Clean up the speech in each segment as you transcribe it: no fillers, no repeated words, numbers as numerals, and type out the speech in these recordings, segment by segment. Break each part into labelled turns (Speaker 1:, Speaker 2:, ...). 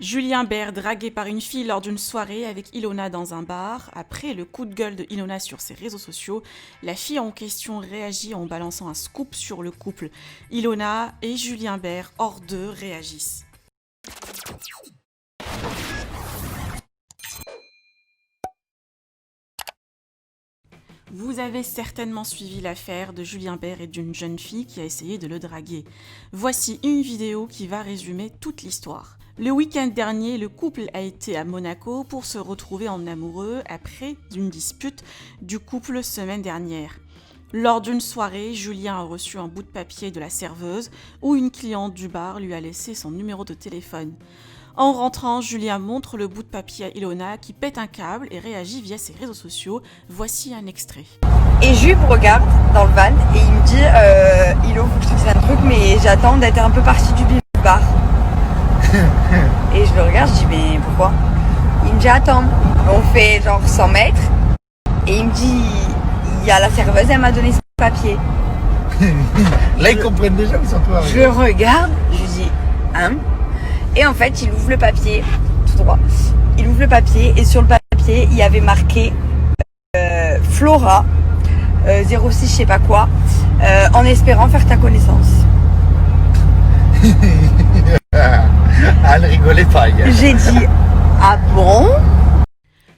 Speaker 1: Julien Bert dragué par une fille lors d'une soirée avec Ilona dans un bar. Après le coup de gueule de Ilona sur ses réseaux sociaux, la fille en question réagit en balançant un scoop sur le couple. Ilona et Julien Bert, hors d'eux, réagissent. Vous avez certainement suivi l'affaire de Julien Bert et d'une jeune fille qui a essayé de le draguer. Voici une vidéo qui va résumer toute l'histoire. Le week-end dernier, le couple a été à Monaco pour se retrouver en amoureux après une dispute du couple semaine dernière. Lors d'une soirée, Julien a reçu un bout de papier de la serveuse où une cliente du bar lui a laissé son numéro de téléphone. En rentrant, Julien montre le bout de papier à Ilona qui pète un câble et réagit via ses réseaux sociaux. Voici un extrait.
Speaker 2: Et Jules me regarde dans le van et il me dit Ilo, faut que je te dise un truc, mais j'attends d'être un peu partie du bar. Et je le regarde, je dis mais pourquoi? Il me dit attends, on fait genre 100 mètres et il me dit il y a la serveuse, elle m'a donné son papier.
Speaker 3: Là ils comprennent déjà que c'est un peu arrivé.
Speaker 2: Je le regarde, je lui dis hein? Et en fait il ouvre le papier, tout droit, il ouvre le papier et sur le papier il y avait marqué Flora 06 je sais pas quoi en espérant faire ta connaissance.
Speaker 3: Elle rigolait pas, gars.
Speaker 2: J'ai dit ah bon?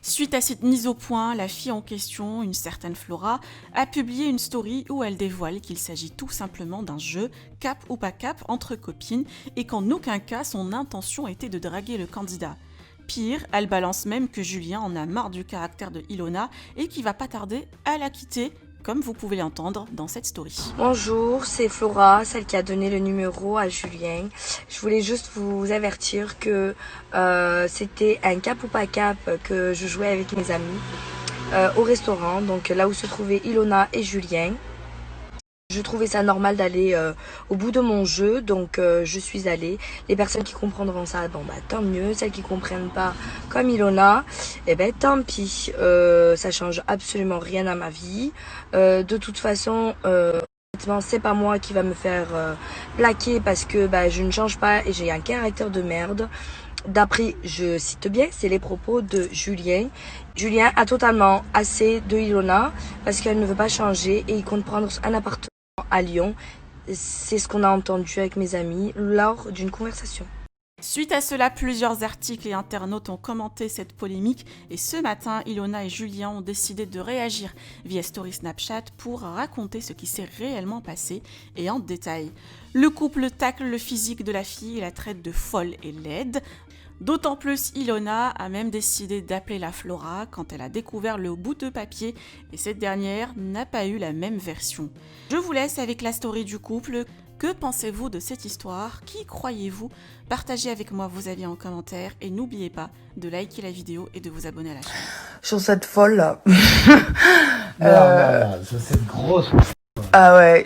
Speaker 1: Suite à cette mise au point, la fille en question, une certaine Flora, a publié une story où elle dévoile qu'il s'agit tout simplement d'un jeu cap ou pas cap entre copines et qu'en aucun cas son intention était de draguer le candidat. Pire, elle balance même que Julien en a marre du caractère de Ilona et qu'il va pas tarder à la quitter, comme vous pouvez l'entendre dans cette story.
Speaker 2: Bonjour, c'est Flora, celle qui a donné le numéro à Julien. Je voulais juste vous avertir que c'était un cap ou pas cap que je jouais avec mes amis au restaurant, donc là où se trouvaient Ilona et Julien. Je trouvais ça normal d'aller au bout de mon jeu, donc je suis allée. Les personnes qui comprendront ça, bon bah tant mieux. Celles qui comprennent pas, comme Ilona, eh ben tant pis. Ça change absolument rien à ma vie. De toute façon, c'est pas moi qui va me faire plaquer parce que bah, je ne change pas et j'ai un caractère de merde. D'après, je cite bien, c'est les propos de Julien. Julien a totalement assez de Ilona parce qu'elle ne veut pas changer et il compte prendre un appartement à Lyon. C'est ce qu'on a entendu avec mes amis lors d'une conversation.
Speaker 1: Suite à cela, plusieurs articles et internautes ont commenté cette polémique et ce matin, Ilona et Julien ont décidé de réagir via Story Snapchat pour raconter ce qui s'est réellement passé et en détail. Le couple tacle le physique de la fille et la traite de folle et laide. D'autant plus, Ilona a même décidé d'appeler la Flora quand elle a découvert le bout de papier et cette dernière n'a pas eu la même version. Je vous laisse avec la story du couple. Que pensez-vous de cette histoire? Qui croyez-vous? Partagez avec moi vos avis en commentaire et n'oubliez pas de liker la vidéo et de vous abonner à la chaîne.
Speaker 2: Sur cette folle là.
Speaker 3: Non, ça c'est une grosse.
Speaker 2: Ah ouais,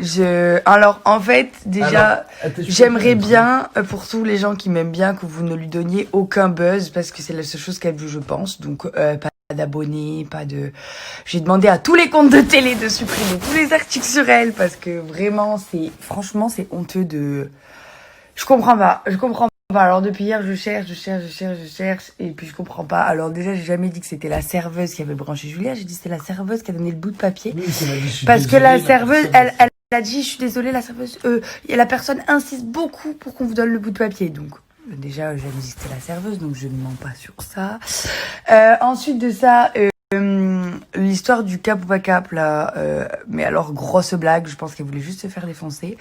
Speaker 2: alors en fait déjà j'aimerais bien pour tous les gens qui m'aiment bien que vous ne lui donniez aucun buzz parce que c'est la seule chose qu'elle veut je pense, donc pas d'abonnés, pas de... J'ai demandé à tous les comptes de télé de supprimer tous les articles sur elle parce que vraiment franchement c'est honteux de... Je comprends pas. Alors depuis hier, je cherche, et puis je comprends pas. Alors déjà, j'ai jamais dit que c'était la serveuse qui avait branché Julia, j'ai dit que c'était la serveuse qui a donné le bout de papier.
Speaker 3: Oui, dit,
Speaker 2: parce que la serveuse, elle a dit, je suis désolée, la serveuse, et la personne insiste beaucoup pour qu'on vous donne le bout de papier. Donc, déjà, j'ai dit que c'était la serveuse, donc je ne mens pas sur ça. Ensuite de ça, l'histoire du cap ou pas cap là, mais alors grosse blague, je pense qu'elle voulait juste se faire défoncer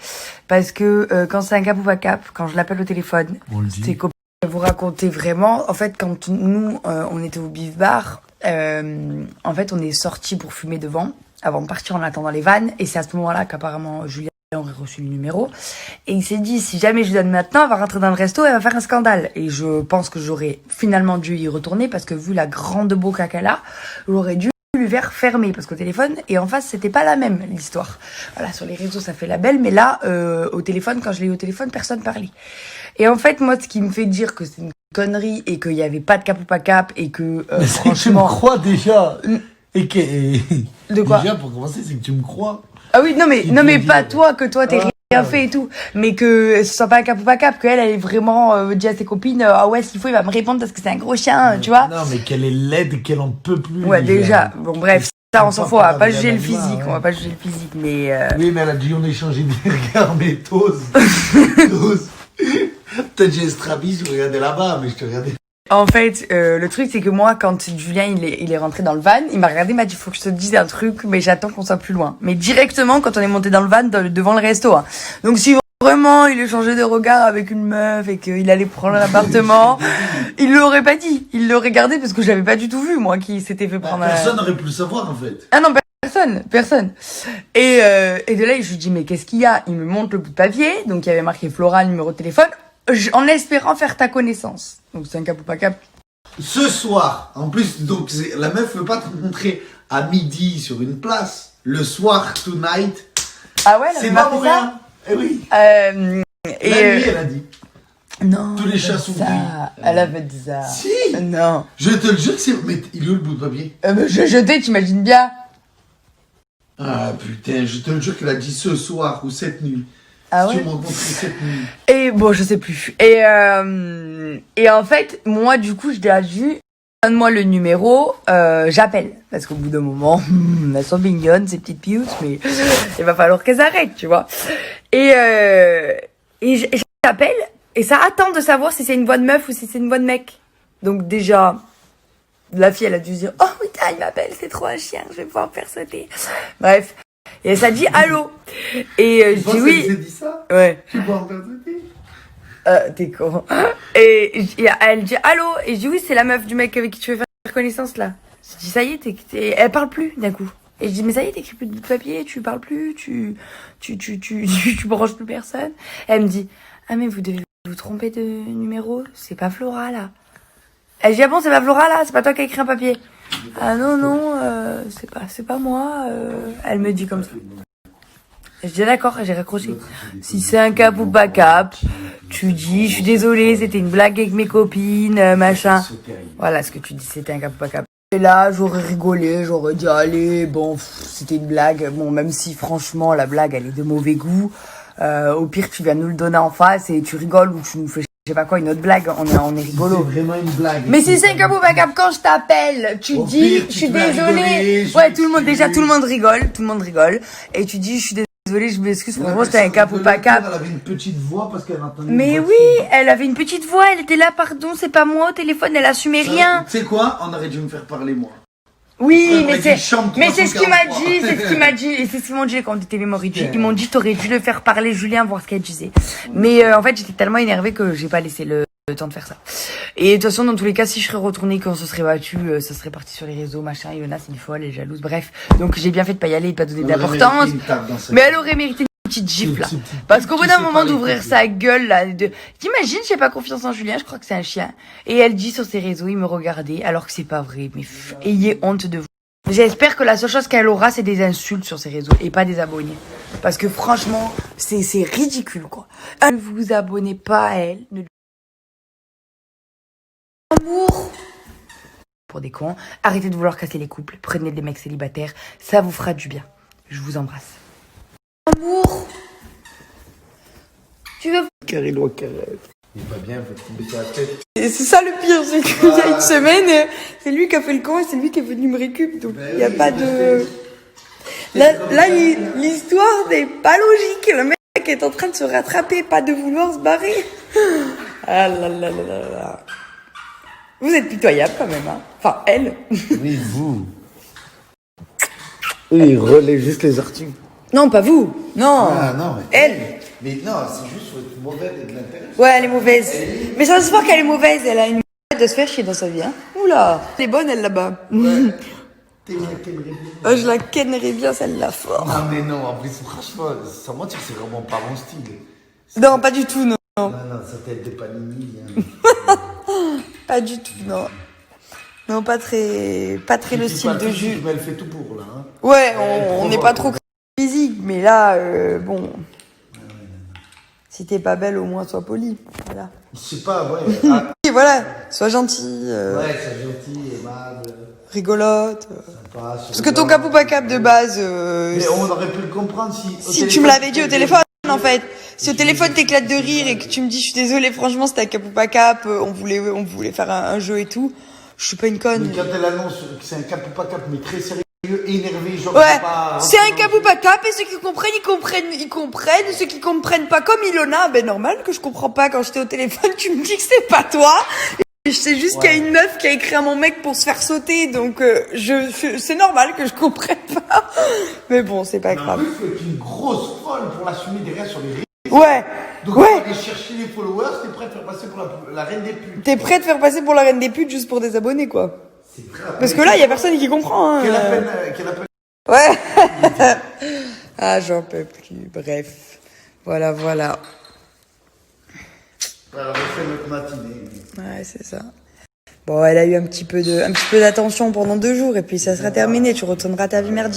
Speaker 2: parce que quand c'est un cap ou pas cap, quand je l'appelle au téléphone, c'est copain, vous racontez vraiment. En fait, quand nous on était au beef bar, en fait on est sortis pour fumer devant avant de partir en attendant les vannes et c'est à ce moment-là qu'apparemment Julien aurait reçu le numéro et il s'est dit si jamais je lui donne maintenant elle va rentrer dans le resto et elle va faire un scandale et je pense que j'aurais finalement dû y retourner parce que vu la grande boca qu'elle a, j'aurais dû lui faire fermer parce qu'au téléphone et en face c'était pas la même l'histoire. Voilà, sur les réseaux ça fait la belle mais là au téléphone, quand je l'ai eu au téléphone, personne parlait. Et en fait moi ce qui me fait dire que c'est une connerie et qu'il y avait pas de cap ou pas cap et que
Speaker 3: mais franchement tu me crois déjà et que
Speaker 2: de quoi
Speaker 3: déjà pour commencer c'est que tu me crois.
Speaker 2: Ah oui non mais pas toi, que toi t'es rien fait et tout, mais que ce soit pas un cap ou pas cap, qu'elle elle est vraiment dit à ses copines ah ouais s'il faut il va me répondre parce que c'est un gros chien, tu vois.
Speaker 3: Non mais qu'elle est laide, qu'elle en peut plus.
Speaker 2: Ouais déjà, bon bref, ça on s'en fout, on va pas juger le
Speaker 3: Viviane,
Speaker 2: physique,
Speaker 3: ouais.
Speaker 2: on va pas juger le physique, mais
Speaker 3: Oui mais elle a dit on échangeait des regards, mais t'oses. Peut-être j'ai Stravis, je regardais là-bas, mais je te regardais.
Speaker 2: en fait, le truc c'est que moi quand Julien il est rentré dans le van, il m'a regardé, il m'a dit faut que je te dise un truc, mais j'attends qu'on soit plus loin. Mais directement quand on est monté dans le van devant le resto. Hein. Donc si vraiment il échangeait des regards avec une meuf et qu'il allait prendre l'appartement, il l'aurait pas dit. Il l'aurait gardé parce que je l'avais pas du tout vu moi qui s'était fait prendre.
Speaker 3: Personne n'aurait pu le savoir en fait.
Speaker 2: Ah non, personne. Et de là, je lui dis, mais qu'est-ce qu'il y a? Il me montre le bout de papier, donc il y avait marqué Flora, numéro de téléphone, en espérant faire ta connaissance. Donc c'est un cap ou pas cap.
Speaker 3: Ce soir, en plus, donc la meuf veut pas te rencontrer à midi sur une place. Le soir, tonight,
Speaker 2: Ah ouais, elle
Speaker 3: c'est
Speaker 2: avait
Speaker 3: pas
Speaker 2: marqué
Speaker 3: pour
Speaker 2: ça
Speaker 3: rien. Eh oui.
Speaker 2: et
Speaker 3: La nuit, elle a dit.
Speaker 2: non,
Speaker 3: tous les
Speaker 2: elle
Speaker 3: chats
Speaker 2: avait
Speaker 3: sont
Speaker 2: dit ça.
Speaker 3: gris.
Speaker 2: Elle avait dit ça.
Speaker 3: Si.
Speaker 2: Non.
Speaker 3: Je te le jure que c'est... Mais il est où le bout de papier?
Speaker 2: Je jetais, t'imagines bien.
Speaker 3: Ah putain, je te le jure qu'elle a dit ce soir ou cette nuit.
Speaker 2: Ah
Speaker 3: Si
Speaker 2: ouais.
Speaker 3: tu me rencontres cette nuit.
Speaker 2: Et bon, je sais plus. Et en fait, moi, du coup, je l'ai dit, donne-moi le numéro, j'appelle. Parce qu'au bout d'un moment, elles sont mignonnes, ces petites pioutes, mais il va falloir qu'elles arrêtent, tu vois. Et j'appelle, et ça attend de savoir si c'est une voix de meuf ou si c'est une voix de mec. Donc déjà, la fille, elle a dû se dire, oh putain, il m'appelle, c'est trop un chien, je vais pouvoir me faire sauter. Bref. Et elle s'est dit, allô. Et je dis oui.
Speaker 3: Elle s'est dit ça?
Speaker 2: Ouais.
Speaker 3: Je vais pas en faire sauter.
Speaker 2: T'es con. Et elle dit allô. Et je dis oui, c'est la meuf du mec avec qui tu veux faire connaissance là. Je dis ça y est, elle parle plus d'un coup. Et je dis mais ça y est, t'écris plus de bout de papier, tu parles plus, tu branches plus personne. Elle me dit ah mais vous devez vous tromper de numéro, c'est pas Flora là. Elle dit ah bon c'est pas Flora là, c'est pas toi qui as écrit un papier. Ah non, c'est pas moi. Elle me dit comme ça. Je dis d'accord, j'ai raccroché. Si c'est un cap ou pas cap, tu dis je suis désolée, c'était une blague avec mes copines, machin. Voilà ce que tu dis, c'était un cap ou pas cap. Et là, j'aurais rigolé, j'aurais dit allez, bon, c'était une blague. Bon, même si franchement la blague elle est de mauvais goût, au pire tu viens nous le donner en face et tu rigoles ou tu nous fais je sais pas quoi une autre blague, on est rigolo.
Speaker 3: C'est vraiment une blague.
Speaker 2: Mais si c'est un cap ou pas cap, quand je t'appelle, tu dis je suis désolée. Ouais, tout le monde rigole. Et tu dis je suis désolée, je m'excuse, franchement c'était un cap ou pas cap.
Speaker 3: Elle avait une petite voix parce qu'elle entendait.
Speaker 2: Mais oui, elle avait une petite voix, elle était là, pardon, c'est pas moi au téléphone, elle assumait rien.
Speaker 3: Tu sais quoi? On aurait dû me faire parler moi.
Speaker 2: Oui, mais c'est
Speaker 3: ce
Speaker 2: qu'il m'a dit, et c'est ce qu'ils m'ont dit quand on était mémorisés. Ils m'ont dit t'aurais dû le faire parler Julien, voir ce qu'elle disait. Mais en fait, j'étais tellement énervée que j'ai pas laissé le temps de faire ça. Et de toute façon, dans tous les cas, si je serais retournée quand on se serait battu, ça serait parti sur les réseaux, machin, Yona c'est une folle, elle est jalouse, bref. Donc j'ai bien fait de pas y aller, de pas donner d'importance. Mais elle aurait mérité une petite gifle là. Parce qu'au bout d'un moment d'ouvrir sa gueule là, t'imagines, j'ai pas confiance en Julien, je crois que c'est un chien. Et elle dit sur ses réseaux, il me regardait, alors que c'est pas vrai, mais ayez honte de vous. J'espère que la seule chose qu'elle aura, c'est des insultes sur ses réseaux et pas des abonnés. Parce que franchement, c'est ridicule quoi. Ne vous abonnez pas à elle. Amour. Pour des cons, arrêtez de vouloir casser les couples, prenez des mecs célibataires, ça vous fera du bien. Je vous embrasse. Amour. Tu veux...
Speaker 3: Carré-lo, carré. Il est pas bien, faut tomber sur la tête.
Speaker 2: Et c'est ça le pire, c'est qu'il y a une semaine, c'est lui qui a fait le con et c'est lui qui est venu me récup, donc il n'y a pas de... Là, l'histoire n'est pas logique, le mec est en train de se rattraper, pas de vouloir se barrer. Ah là là là là là. Vous êtes pitoyable quand même, hein. Enfin, elle.
Speaker 3: Oui, vous. Oui, il relaie juste les articles.
Speaker 2: Non, pas vous. Non.
Speaker 3: Ah non, mais...
Speaker 2: Elle.
Speaker 3: Mais non, c'est juste faut être mauvaise et de l'intérêt.
Speaker 2: Ouais, elle est mauvaise. Mais ça se voit qu'elle est mauvaise, elle a une de se faire chier dans sa vie, hein. Oula. Elle est bonne, elle, là-bas.
Speaker 3: Ouais.
Speaker 2: Je la kennerais bien, celle-là, fort.
Speaker 3: Non, mais non, en plus, franchement, sans mentir, c'est vraiment pas mon style.
Speaker 2: Non, pas du tout, non.
Speaker 3: Non, sa tête de panini.
Speaker 2: Pas du tout, non. Non, pas très le style de Jules.
Speaker 3: Mais elle fait tout pour, là. Hein.
Speaker 2: Ouais, on n'est pas trop physique, mais là, bon. Si t'es pas belle, au moins sois polie. Voilà.
Speaker 3: Je sais pas, ouais.
Speaker 2: Et voilà, sois gentille.
Speaker 3: Ouais, c'est gentil, aimable.
Speaker 2: Rigolote.
Speaker 3: Sympa.
Speaker 2: Parce que ton cap ou pas cap de base.
Speaker 3: Mais on aurait pu le comprendre si
Speaker 2: tu me l'avais dit au téléphone. en fait. Si au téléphone t'éclates de rire et que tu me dis je suis désolée, franchement c'était un cap ou pas cap, on voulait faire un jeu et tout, je suis pas une conne.
Speaker 3: Mais quand elle annonce que c'est un cap ou pas cap, mais très sérieux, énervé, genre
Speaker 2: Ouais,
Speaker 3: pas...
Speaker 2: c'est un cap ou pas cap et ceux qui comprennent, ils comprennent, ceux qui comprennent pas comme Ilona, ben normal que je comprends pas quand j'étais au téléphone, tu me dis que c'est pas toi. Je sais juste qu'il y a une meuf qui a écrit à mon mec pour se faire sauter, donc c'est normal que je comprenne pas. Mais bon, c'est pas grave.
Speaker 3: En plus, faut être une grosse folle pour l'assumer derrière sur les réseaux.
Speaker 2: Ouais,
Speaker 3: Donc,
Speaker 2: ouais.
Speaker 3: aller chercher les followers, t'es prêt à te faire passer pour la reine des putes.
Speaker 2: T'es prêt à te faire passer pour la reine des putes juste pour des abonnés, quoi.
Speaker 3: C'est vrai.
Speaker 2: Parce que là, il y a personne qui comprend. Hein.
Speaker 3: Quelle appelle.
Speaker 2: Ouais. Ah, j'en peux plus. Bref. Voilà.
Speaker 3: Alors, on fait notre matinée.
Speaker 2: Ouais, c'est ça. Bon, elle a eu un petit peu d'attention pendant 2 jours et puis ça sera terminé. Tu retourneras à ta vie merdique.